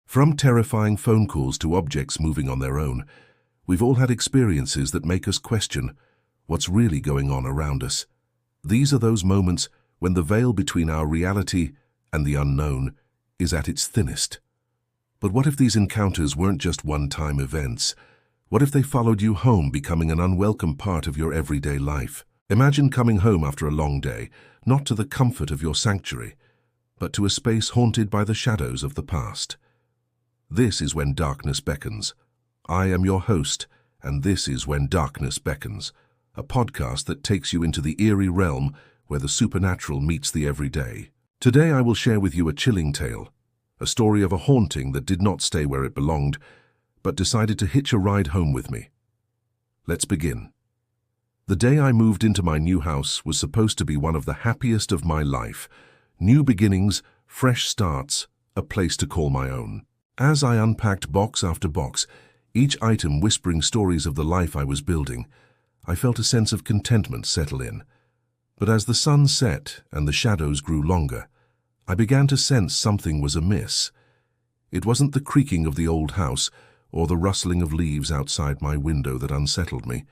From terrifying phone calls to objects moving on their own, we've all had experiences that make us question what's really going on around us. These are those moments when the veil between our reality and the unknown is at its thinnest. But what if these encounters weren't just one-time events? What if they followed you home, becoming an unwelcome part of your everyday life? Imagine coming home after a long day, not to the comfort of your sanctuary, but to a space haunted by the shadows of the past. This is When Darkness Beckons. I am your host, and this is When Darkness Beckons, a podcast that takes you into the eerie realm where the supernatural meets the everyday. Today I will share with you a chilling tale, a story of a haunting that did not stay where it belonged, but decided to hitch a ride home with me. Let's begin. The day I moved into my new house was supposed to be one of the happiest of my life. New beginnings, fresh starts, a place to call my own. As I unpacked box after box, each item whispering stories of the life I was building, I felt a sense of contentment settle in. But as the sun set and the shadows grew longer, I began to sense something was amiss. It wasn't the creaking of the old house or the rustling of leaves outside my window that unsettled me.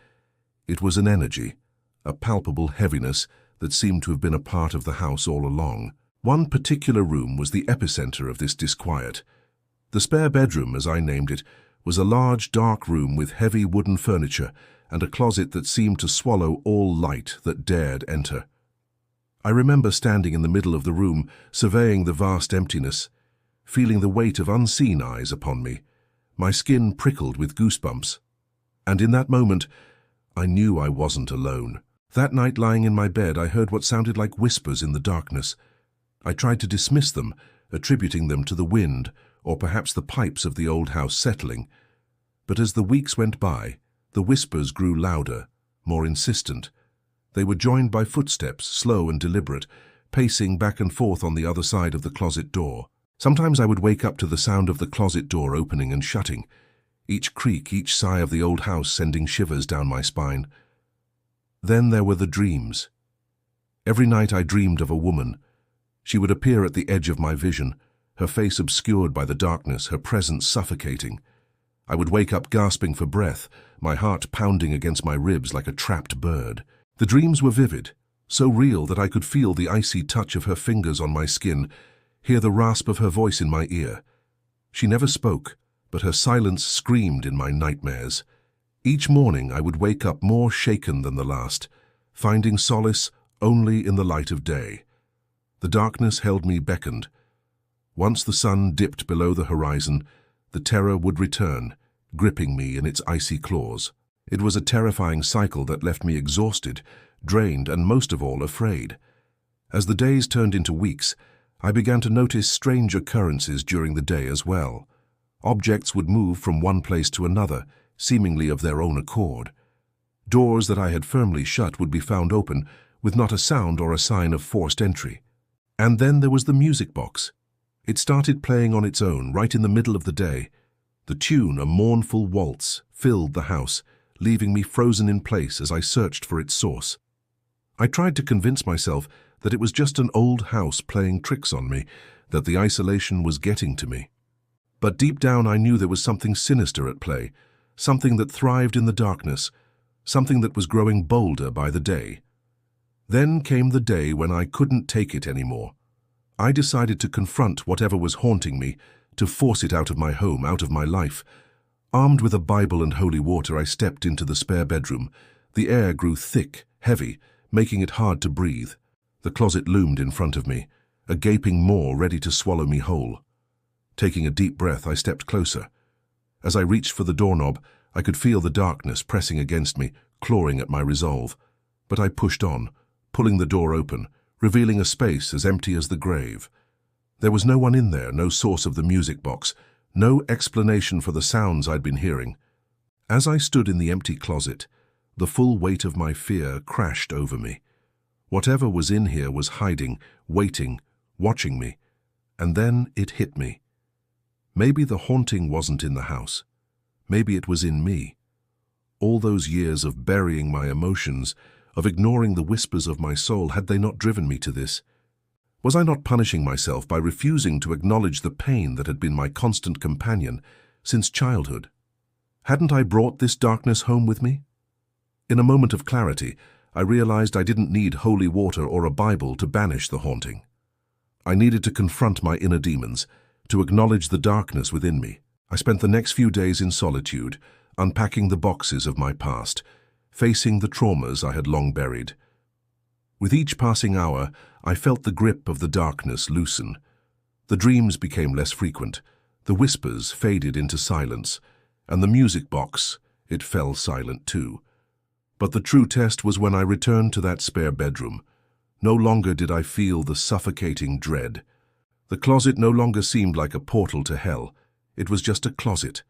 It was an energy, a palpable heaviness that seemed to have been a part of the house all along. One particular room was the epicenter of this disquiet. The spare bedroom, as I named it, was a large, dark room with heavy wooden furniture and a closet that seemed to swallow all light that dared enter. I remember standing in the middle of the room, surveying the vast emptiness, feeling the weight of unseen eyes upon me. My skin prickled with goosebumps. And in that moment, I knew I wasn't alone. That night, lying in my bed, I heard what sounded like whispers in the darkness. I tried to dismiss them, attributing them to the wind, or perhaps the pipes of the old house settling. But as the weeks went by, the whispers grew louder, more insistent. They were joined by footsteps, slow and deliberate, pacing back and forth on the other side of the closet door. Sometimes I would wake up to the sound of the closet door opening and shutting, each creak, each sigh of the old house sending shivers down my spine. Then there were the dreams. Every night I dreamed of a woman. She would appear at the edge of my vision, her face obscured by the darkness, her presence suffocating. I would wake up gasping for breath, my heart pounding against my ribs like a trapped bird. The dreams were vivid, so real that I could feel the icy touch of her fingers on my skin, hear the rasp of her voice in my ear. She never spoke, but her silence screamed in my nightmares. Each morning I would wake up more shaken than the last, finding solace only in the light of day. The darkness held me beckoned. Once the sun dipped below the horizon, the terror would return, gripping me in its icy claws. It was a terrifying cycle that left me exhausted, drained, and most of all afraid. As the days turned into weeks, I began to notice strange occurrences during the day as well. Objects would move from one place to another, seemingly of their own accord. Doors that I had firmly shut would be found open, with not a sound or a sign of forced entry. And then there was the music box. It started playing on its own right in the middle of the day. The tune, a mournful waltz, filled the house, leaving me frozen in place as I searched for its source. I tried to convince myself that it was just an old house playing tricks on me, that the isolation was getting to me. But deep down I knew there was something sinister at play, something that thrived in the darkness, something that was growing bolder by the day. Then came the day when I couldn't take it anymore. I decided to confront whatever was haunting me, to force it out of my home, out of my life. Armed with a Bible and holy water, I stepped into the spare bedroom. The air grew thick, heavy, making it hard to breathe. The closet loomed in front of me, a gaping maw ready to swallow me whole. Taking a deep breath, I stepped closer. As I reached for the doorknob, I could feel the darkness pressing against me, clawing at my resolve. But I pushed on, pulling the door open, revealing a space as empty as the grave. There was no one in there, no source of the music box, no explanation for the sounds I'd been hearing. As I stood in the empty closet, the full weight of my fear crashed over me. Whatever was in here was hiding, waiting, watching me. And then it hit me. Maybe the haunting wasn't in the house. Maybe it was in me. All those years of burying my emotions, of ignoring the whispers of my soul, had they not driven me to this? Was I not punishing myself by refusing to acknowledge the pain that had been my constant companion since childhood? Hadn't I brought this darkness home with me? In a moment of clarity, I realized I didn't need holy water or a Bible to banish the haunting. I needed to confront my inner demons, to acknowledge the darkness within me. I spent the next few days in solitude, unpacking the boxes of my past, facing the traumas I had long buried. With each passing hour, I felt the grip of the darkness loosen. The dreams became less frequent, the whispers faded into silence, and the music box, it fell silent too. But the true test was when I returned to that spare bedroom. No longer did I feel the suffocating dread. The closet no longer seemed like a portal to hell. It was just a closet.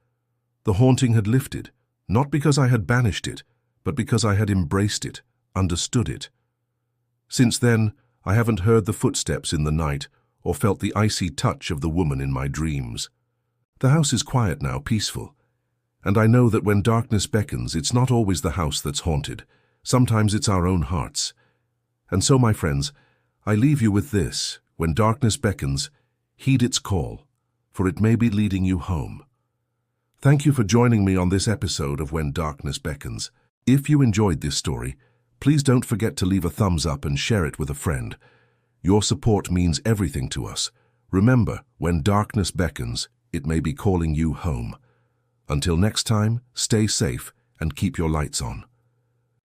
The haunting had lifted, not because I had banished it, but because I had embraced it, understood it. Since then, I haven't heard the footsteps in the night or felt the icy touch of the woman in my dreams. The house is quiet now, peaceful. And I know that when darkness beckons, it's not always the house that's haunted. Sometimes it's our own hearts. And so, my friends, I leave you with this. When darkness beckons, heed its call, for it may be leading you home. Thank you for joining me on this episode of When Darkness Beckons. If you enjoyed this story, please don't forget to leave a thumbs up and share it with a friend. Your support means everything to us. Remember, when darkness beckons, it may be calling you home. Until next time, stay safe and keep your lights on.